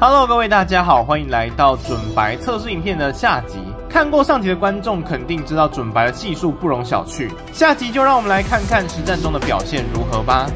Hello， 各位大家好，歡迎來到準白測試影片的下集。看過上集的觀眾肯定知道準白的係數不容小覷，下集就讓我們來看看實戰中的表現如何吧。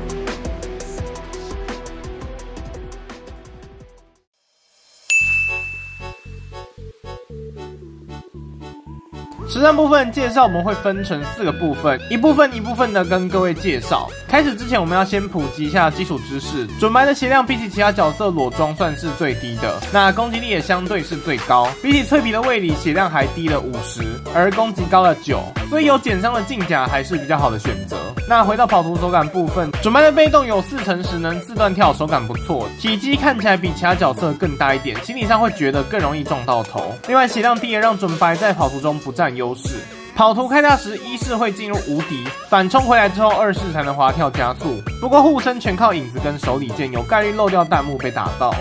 實戰部分介紹我們會分成4個部分，一部分的跟各位介紹。開始之前，我們要先普及一下基礎知識。準白的血量比起其他角色裸裝算是最低的，那攻擊力也相對是最高。比起脆皮的衛里，血量還低了50%，而攻擊高了9%，所以有減傷的近甲還是比較好的選擇。那回到跑圖手感部分，準白的被動有4層時能4段跳，手感不錯，體積看起來比其他角色更大一點，心理上會覺得更容易撞到頭。另外血量低也讓準白在跑圖中不佔優勢。跑圖開大時，1式會進入無敵，反衝回來之後2式才能滑跳加速。不過護身全靠影子跟手裡劍，有概率漏掉彈幕被打到。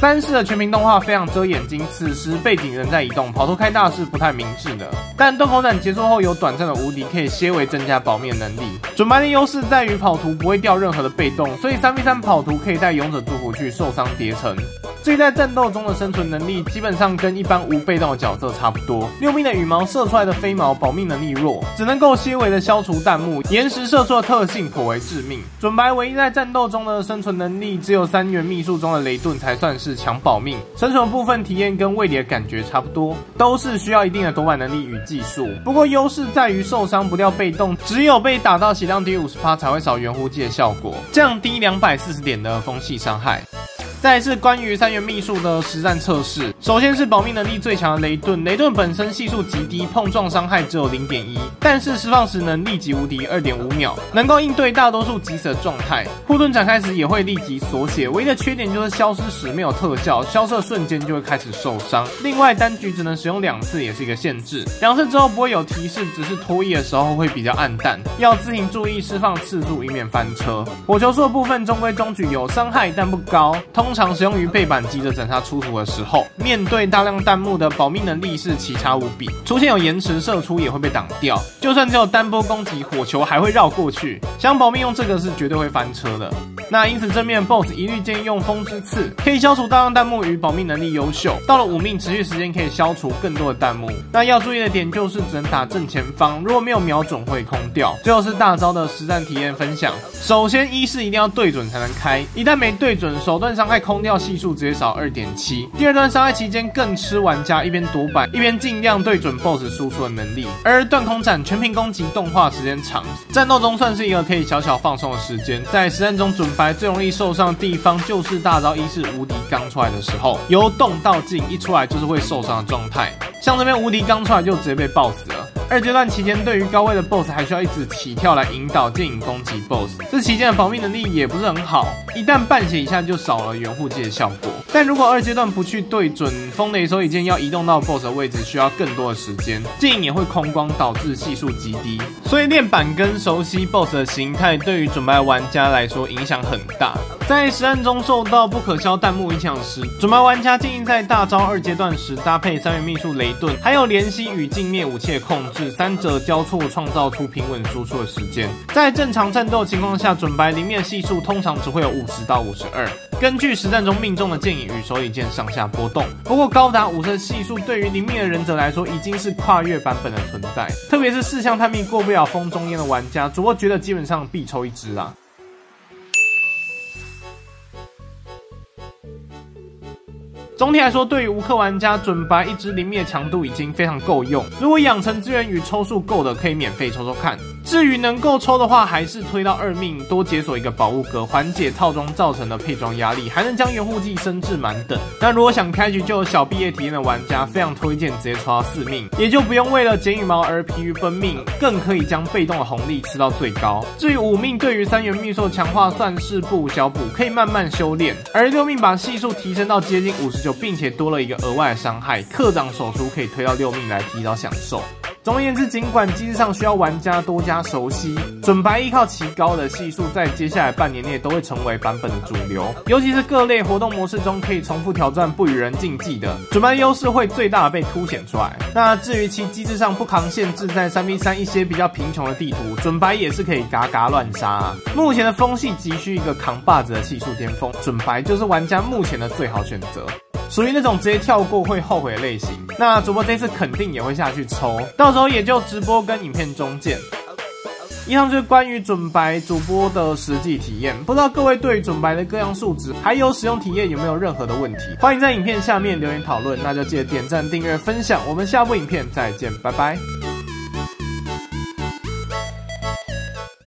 3式的全屏動畫非常遮眼睛，此時背景人在移動，跑圖開大是不太明智的。但斷口斬結束後有短暫的無敵，可以些微增加保命能力。準白的優勢在於跑圖不會掉任何的被動，所以3v3跑圖可以帶勇者祝福去受傷疊層。至於在戰鬥中的生存能力，基本上跟一般無被動的角色差不多。6命的羽毛射出來的飛毛保命能力弱，只能夠些微的消除彈幕，岩石射出的特性頗為致命。準白唯一在戰鬥中的生存能力，只有3元秘術中的雷遁才算是強保命。生存部分體驗跟衛里的感覺差不多，都是需要一定的躲板能力與技術。不過優勢在於受傷不掉被動，只有被打到血量低 50% 才會少圓弧技的效果，降低240點的風系傷害。再來是關於3元秘術的實戰測試。首先是保命能力最強的雷遁，雷遁本身係數極低，碰撞傷害只有 0.1， 但是釋放時能立即無敵 2.5 秒，能夠應對大多數急死的狀態。護盾展開時也會立即縮血，唯一的缺點就是消失時沒有特效，消失的瞬間就會開始受傷。另外單局只能使用2次，也是一個限制。2次之後不會有提示，只是拖曳的時候會比較暗淡，要自行注意釋放次數，以免翻車。火球術的部分中規中矩，有傷害但不高，通常使用於背板急着斬殺出圖的時候，面對大量彈幕的保命能力是奇差無比，出現有延遲射出也會被擋掉，就算只有單波攻擊，火球還會繞過去，想保命用這個是絕對會翻車的。那因此正面 BOSS 一律建議用風之刺，可以消除大量彈幕與保命能力優秀，到了5命持續時間可以消除更多的彈幕。那要注意的點就是只能打正前方，如果沒有瞄準會空掉。最後是大招的實戰體驗分享。首先1式一定要對準才能開，一旦沒對準，手段傷害空掉係數直接少 2.7。第二段傷害期間更吃玩家一邊躲板一邊盡量對準 BOSS 輸出的能力。而斷空斬全屏攻擊動畫時間長，戰鬥中算是一個可以小小放鬆的時間。在實戰中準白最容易受傷的地方就是大招1式無敵剛出來的時候，由動到靜一出來就是會受傷的狀態，像這邊無敵剛出來就直接被爆死了。2階段期間對於高位的 BOSS 還需要一直起跳來引導劍影攻擊 BOSS， 這期間的保命能力也不是很好，一旦半血以下就少了圓護技的效果。但如果2階段不去對準風雷手裡劍，要移動到 BOSS 的位置需要更多的時間，劍影也會空光，導致係數極低。所以練板跟熟悉 BOSS 的形態對於準白玩家來說影響很大。在實戰中受到不可消彈幕影響時，準白玩家建議在大招2階段時搭配3元秘術雷遁，還有連吸與鏡滅武器的控制，3者交錯創造出平穩輸出的時間。在正常戰鬥情況下，準白靈命的係數通常只會有50到52，根據實戰中命中的劍影與手裡劍上下波動。不過高達50的係數對於靈命的忍者來說已經是跨越版本的存在，特別是4項探秘過不了風中煙的玩家，主播覺得基本上必抽一支啦。總體來說，對於無氪玩家，準白1支靈命的強度已經非常夠用。如果養成資源與抽數夠的，可以免費抽抽看。至於能夠抽的話，還是推到2命，多解鎖一個寶物格，緩解套裝造成的配裝壓力，還能將圓護技升至滿等。那如果想開局就有小畢業體驗的玩家，非常推薦直接抽到4命，也就不用為了撿羽毛而疲於奔命，更可以將被動的紅利吃到最高。至於5命，對於3元秘術強化算是不無小補，可以慢慢修煉。而6命把係數提升到接近59，並且多了一個額外的傷害，課長手出可以推到6命來提早享受。總而言之，儘管機制上需要玩家多加熟悉，準白依靠其高的係數，在接下來半年內都會成為版本的主流。尤其是各類活動模式中可以重複挑戰不與人競技的，準白的優勢會最大的被凸顯出來。那至於其機制上不扛限制，在 3v3 一些比較貧窮的地圖，準白也是可以嘎嘎亂殺啊。目前的風系急需一個扛把子的係數巔峰，準白就是玩家目前的最好選擇。屬於那種直接跳過會後悔的類型。那主播這次肯定也會下去抽，到時候也就直播跟影片中見。以上就是關於準白主播的實際體驗，不知道各位對於準白的各樣數值還有使用體驗有沒有任何的問題？歡迎在影片下面留言討論，那就記得點讚、訂閱、分享，我們下部影片再見，拜拜。